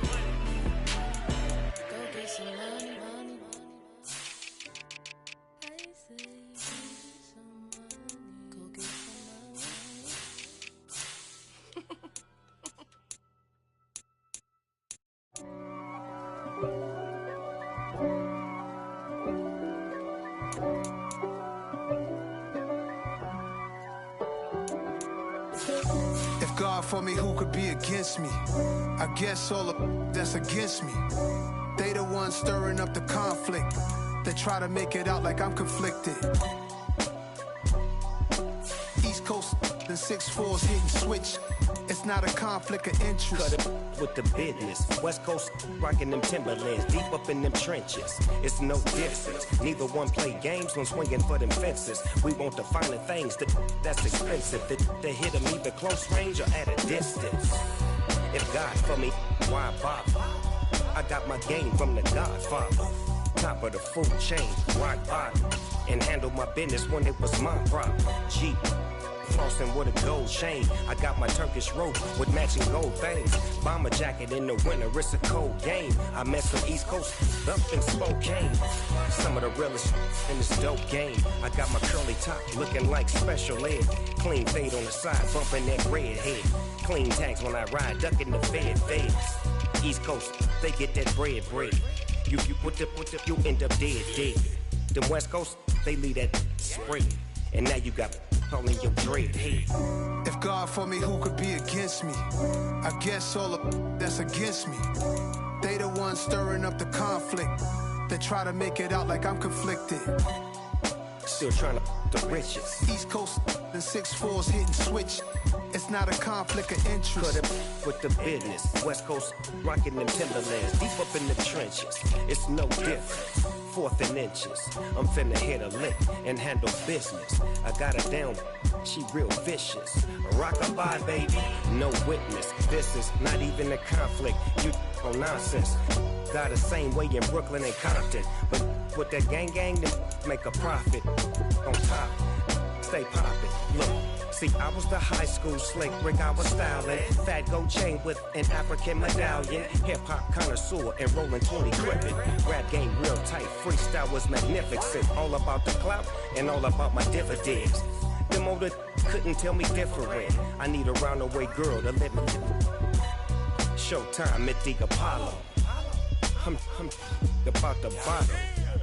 If God for me, who could be against me? I guess all of that's against me. They the ones stirring up the conflict. They try to make it out like I'm conflicted. East Coast and 6'4's hitting switch. It's not a conflict of interest. Cut it with the business. West Coast rocking them Timberlands, deep up in them trenches. It's no difference. Neither one play games when swinging for them fences. We want the finer things that's expensive. They hit them either close range or at a distance. If God for me, why bother? I got my game from the Godfather. Top of the food chain, rock bottom. And handle my business when it was my problem. Jeep. Flossing with a gold chain. I got my Turkish rope with matching gold things. Bomber jacket in the winter, it's a cold game. I met some East Coast up in Spokane. Some of the realest in this dope game. I got my curly top looking like special ed. Clean fade on the side, bumping that red head. Clean tags when I ride, ducking the feds. East Coast, they get that bread. You you end up dead. Them West Coast, they leave that spray. And now you got all in your dread head. If God for me, who could be against me? I guess all of that's against me. They the ones stirring up the conflict. They try to make it out like I'm conflicted. Still trying to the riches. East Coast and 6'4's hitting switch. It's not a conflict of interest. Cut it with the business. West Coast rocking them Timberlands, deep up in the trenches. It's no difference. 4th and inches. I'm finna hit a lick and handle business. I got her down, she real vicious. Rock-a-bye, baby, no witness. This is not even a conflict. You on nonsense. Got the same way in Brooklyn and Compton. But with that gang, then make a profit. On top, stay poppin'. Look. See, I was the high school slick Rick, I was styling. Fat gold chain with an African medallion. Hip-hop connoisseur and rolling 20 gripping. Rap game real tight, freestyle was magnificent. All about the clout and all about my dividends. Them older couldn't tell me different. I need a roundaway girl to live in. Showtime at the Apollo. I'm about the bottom.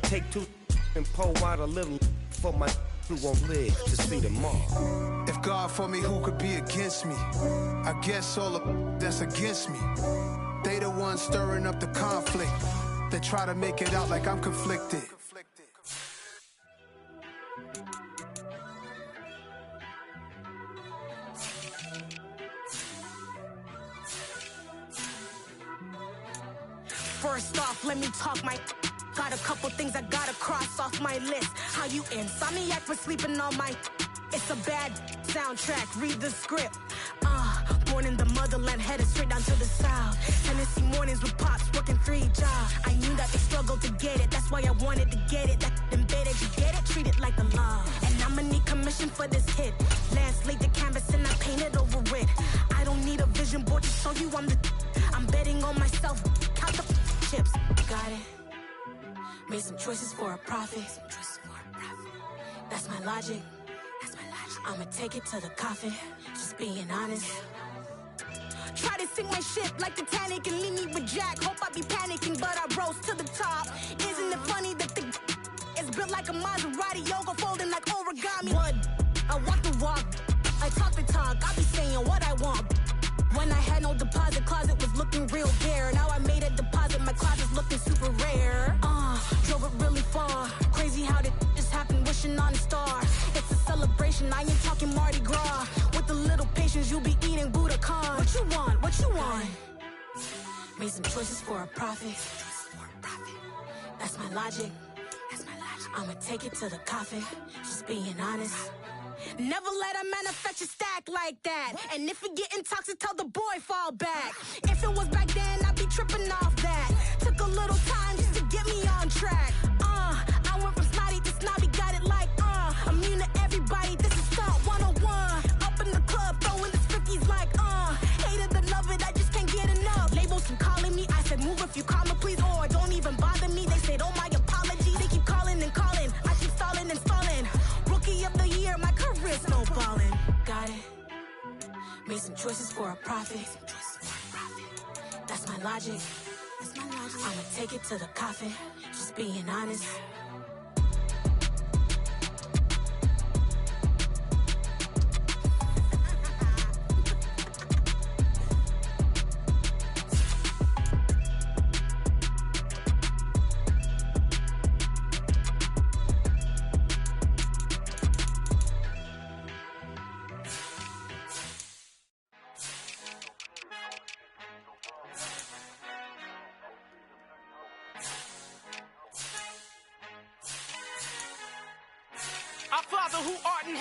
Take 2 and pour out a little for my who won't live to see tomorrow. If God for me, who could be against me? I guess all of that's against me. They the ones stirring up the conflict. They try to make it out like I'm conflicted. First off, let me talk my... Got a couple things I gotta cross off my list. How you insomniac for sleeping on my... It's a bad soundtrack, read the script. Born in the motherland, headed straight down to the south. Tennessee mornings with pops, working 3 jobs. I knew that they struggled to get it, that's why I wanted to get it. That embedded, you get it, treat it like a law. And I'ma need commission for this hit. Lance laid the canvas and I painted over it. I don't need a vision board to show you I'm betting on myself, count the chips. Got it. Made some choices for a profit. That's my logic. I'ma take it to the coffin. Just being honest. Try to sink my ship like Titanic and leave me with Jack. Hope I be panicking, but I rose to the top. Isn't it funny that the is built like a Maserati, yoga folding like origami? What? I walk the walk. I talk the talk. I be saying what I want. When I had no deposit, closet was looking real bare. Now I made a deposit, my closet's looking super rare. Drove it really far. Crazy how did this happen, wishing on a star. It's a celebration, I ain't talking Mardi Gras. With a little patience, you'll be eating Budokan. What you want? What you want? Made some choices for a profit. That's my logic. I'ma take it to the coffin. Just being honest. Never let a manufacture stack like that. And if it getting toxic, tell the boy fall back. If it was back then, I'd be tripping off that. Took a little time just to get me on track. I went from snotty to snobby, got it like immune to everybody, this is Stunt 101. Up in the club, throwing the 50s like hate it or love it, I just can't get enough. Labels keep calling me, I said move if you call me please, or don't even bother me. They said oh my apology, they keep calling and calling. I keep stalling and stalling. Rookie of the year, my career snowballing. Got it. Made some choices for a profit. That's my logic. I'ma take it to the coffin. Just being honest.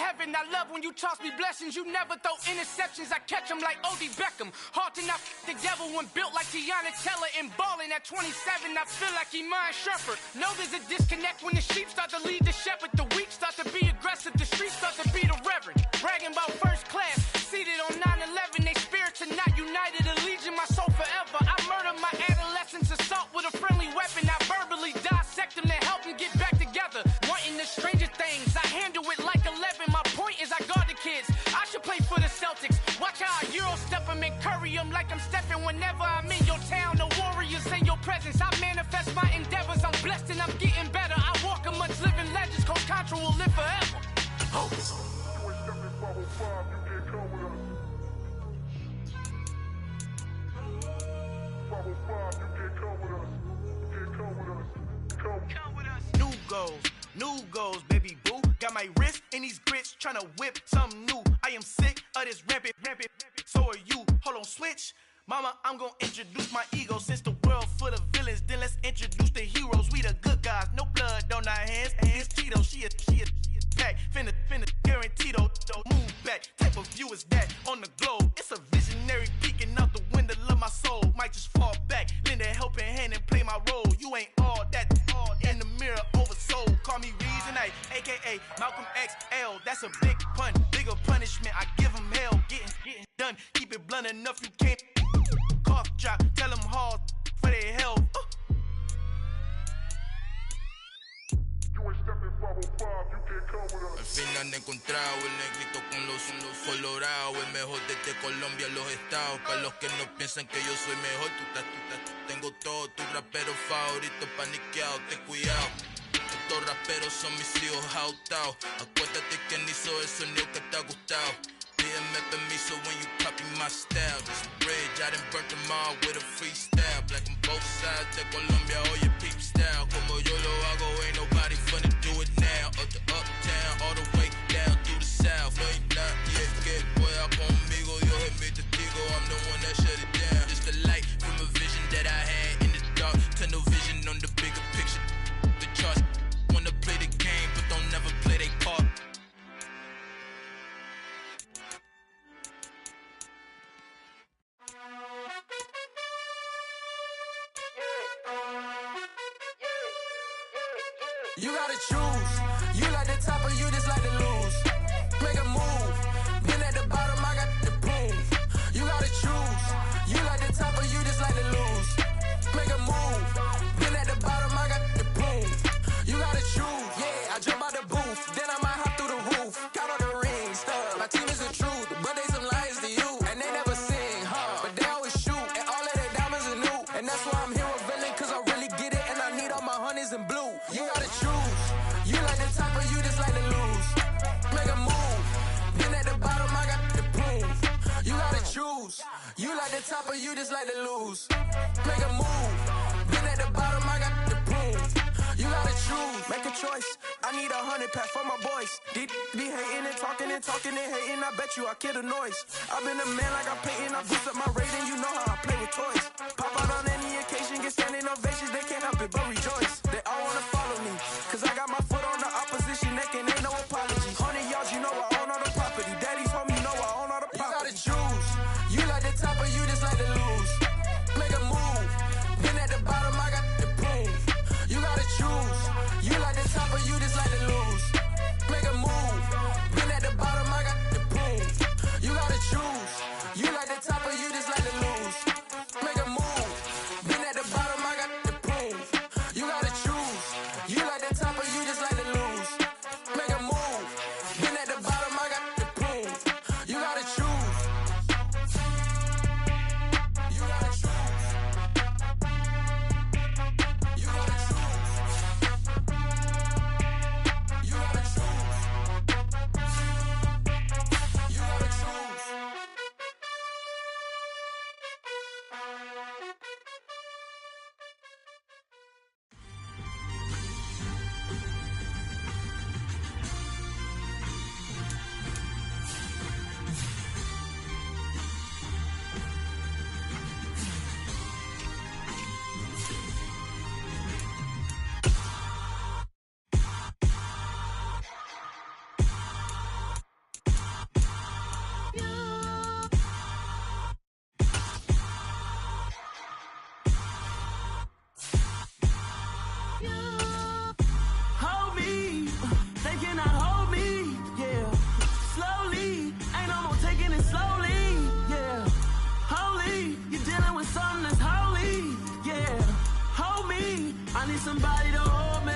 heaven. I love when you toss me blessings. You never throw interceptions. I catch them like O.D. Beckham. Hard to not the devil when built like Tiana Teller and balling at 27. I feel like Iman Shepherd. No, there's a disconnect when the sheep start to lead the shepherd. The weak start to be aggressive. The streets start to be the reverend. Bragging about first class. Seated on 9/11. They spirits are not united. Allegiant my soul forever. I murdered my adolescence. Assault with a friendly weapon. I verbally dissect them to help them get back together. Wanting the stranger things. I handle it like 11. My point is I guard the kids. I should play for the Celtics. Watch how I Euro step them and curry them like I'm stepping. Whenever I'm in your town, the Warriors in your presence. I manifest my endeavors. I'm blessed and I'm getting better. I walk amongst living legends. Coach Contra will live forever. New goals, baby boo. Got my wrist in these grits, tryna whip something new. I am sick of this rampant. So are you. Hold on, switch. Mama, I'm gonna introduce my ego. Since the world full of villains, then let's introduce the heroes. We the good guys, no blood on our hands. It's Tito, she a pack. Finna guarantee though. Move back, type of view is that on the globe. It's a visionary peeking out the window of my soul. Might just fall back, lend a helping hand and play my role. You ain't all that in the mirror oversold. Call me Reason A, aka Malcolm XL. That's a big pun, bigger punishment. I give him hell, getting done. Keep it blunt enough, you can't cough drop. Tell them hard for their health. Al fin han encontrado el negrito con los colorados, el mejor desde Colombia, los estados. Para los que no piensan que yo soy mejor, tengo todos tus raperos favoritos paniqueados, ten cuidado. Estos raperos son mis hijos jautados. Acuérdate que ni hizo el sonido que te ha gustado. Pídeme permiso when you copy my style. This bridge, I done burnt them all with a freestyle. Black on both sides de Colombia, oye peep style. Como yo lo hago, ain't nobody finna do it now. Up the uptown, all the way down through the south. No hay nadie que pueda conmigo, Dios es mi testigo. I'm the one that shut it down. Just the light from a vision that I had in the dark. Tunnel vision on the bigger picture. The charts wanna play the game, but don't never play their part. You gotta choose. You like the top or you just like to lose. Make a move. Been at the bottom, I got the proof. You gotta choose. You like the top or you just like to lose. Make a move. Been at the bottom, I got the proof. You gotta choose. Yeah, I jump out the booth. Then I might hop through the roof. Count on the ring stuff. My team is the truth, but they some liars to you. And they never sing, but they always shoot. And all of their diamonds are new. And that's why I'm here with villain, cause I really get it. And I need all my honeys in blue. You gotta choose. You like the top or you just like to lose. Make a move. Been at the bottom, I got the proof. You gotta choose. You like the top or you just like to lose. Make a move. Been at the bottom, I got the proof. You gotta choose. Make a choice. I need 100 pack for my boys. Be hating and talking and hating. I bet you I kill the noise. I've been a man like I'm Peyton. I boost up my rating. You know how I play with toys. Pop out on any occasion, get standing ovations. They can't help it but rejoice. They all wanna follow me, cause I got my foot on the opposition neck and ain't no apology. 100 yards, you know I own all the property. Daddy's home, you know I own all the property. You gotta choose. You like the top or you just like to lose. Make a move. Been at the bottom, I got the proof. You gotta choose. You like the top or you just like to lose. Make a move. Been at the bottom, I got the proof. You gotta choose. You like the top or you just like to lose. Make a move. Been at the bottom, I got the proof. You gotta choose. I need somebody to hold me.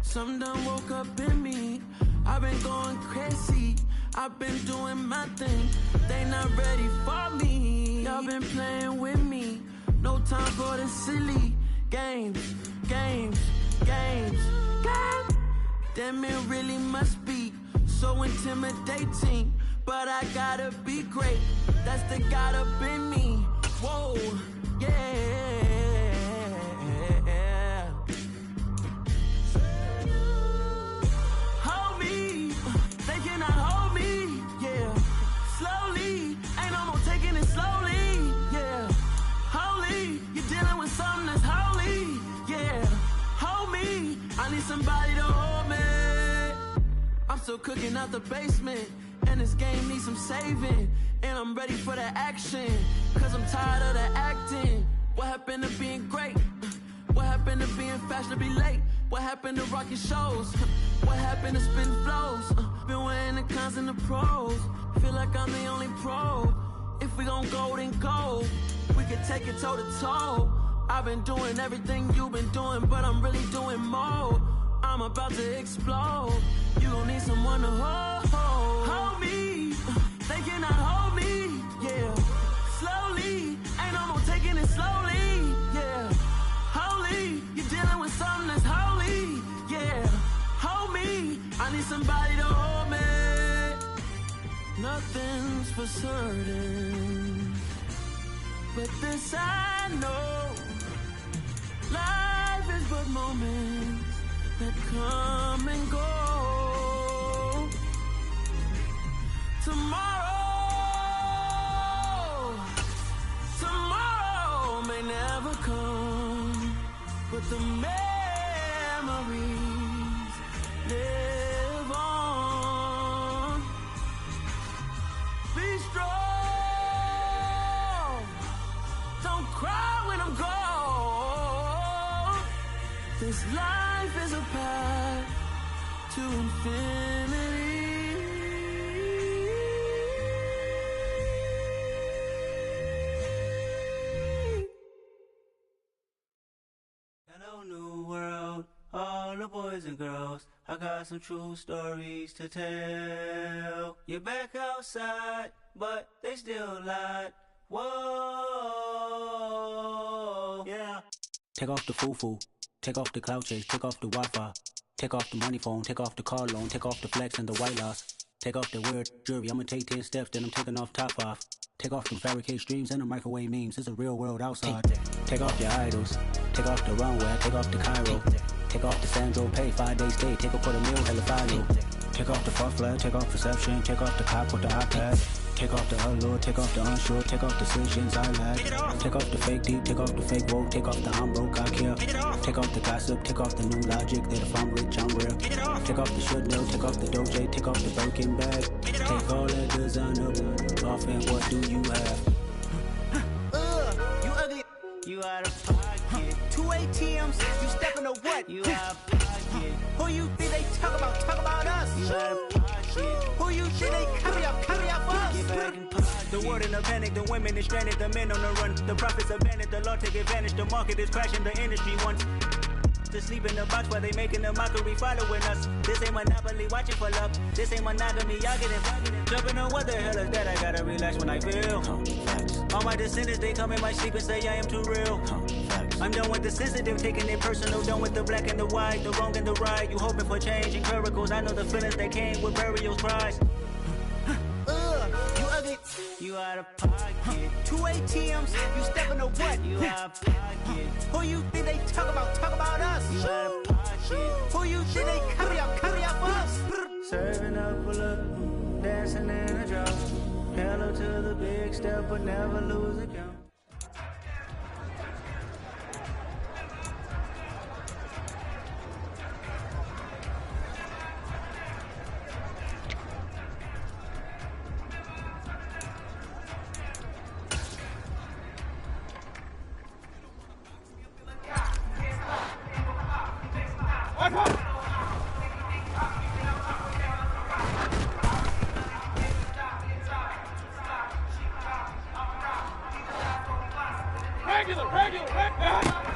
Something done woke up in me. I've been going crazy. I've been doing my thing. They not ready for me. Y'all been playing with me. No time for the silly games. Damn, it really must be so intimidating. But I gotta be great. That's the God up in me. Whoa, yeah. Hold me. They cannot hold me. Yeah. Slowly. Ain't no more taking it slowly. Yeah. Holy. You're dealing with something that's holy. Yeah. Hold me. I need somebody to hold me. I'm still cooking out the basement. And this game needs some saving. And I'm ready for the action. Cause I'm tired of the acting. What happened to being great? What happened to being fashionably late? What happened to rocking shows? What happened to spitting flows? Been wearing the cons and the pros. Feel like I'm the only pro. If we gon' go, then go. We can take it toe to toe. I've been doing everything you've been doing, but I'm really doing more. I'm about to explode. You gon' need someone to hold me. They cannot hold me. Yeah. Slowly. Ain't no more taking it slowly. Yeah. Holy. You're dealing with something that's holy. Yeah. Hold me. I need somebody to hold me. Nothing's for certain, but this I know. Life is but moments that come and go. Tomorrow may never come, but the memories live on. Be strong, don't cry when I'm gone. This life is a path to infinity. Hello, new world, all the boys and girls. I got some true stories to tell. You're back outside, but they still lied. Whoa, yeah. Take off the foo-foo, take off the cloud chase, take off the Wi-Fi, take off the money phone, take off the car loan, take off the flex and the white loss, take off the weird jewelry. I'ma take 10 steps, then I'm taking off top 5. Take off the fabricated streams and the microwave memes. It's a real world outside. Take off your idols, take off the runway, take off the Cairo, take off the Sandro Pay, 5 days stay, take a $250,000 hella follow. Take off the far flag, take off perception, take off the cop with the iPad. Take off the allure, take off the unsure, take off decisions I lack. Take off the fake deep, take off the fake woke, take off the I'm broke, I care. Take off the gossip, take off the new logic that if I'm rich, I'm real. Take off the should know, take off the doje, take off the Birkin bag. Take all that designer off and what do you have? You ugly. You out of pocket. 2 ATMs, you stepping to what? You out of pocket. Who you think they talk about? Talk about us. You out of pocket. Who you think they copy up for us? Get back in pocket. The world in a panic, the women is stranded, the men on the run. The profits abandoned, the law take advantage. The market is crashing, the industry wants to sleep in the box while they making a mockery following us. This ain't monopoly, watching for love. This ain't monogamy, y'all get invited. Jumping on what the hell is that? I gotta relax when I feel. All my descendants, they come in my sleep and say I am too real. I'm done with the sensitive, taking it personal. Done with the black and the white, the wrong and the right. You hoping for change and miracles. I know the feelings that came with burial cries. You ugly. You out of pocket. 2 ATMs, you stepping to what? You out of pocket. Who you think they talk about? Talk about us. You out of pocket. Who you think they copy up for us? Serving up a look, dancing in a drop. Hello to the big step, but never lose a count. Regular.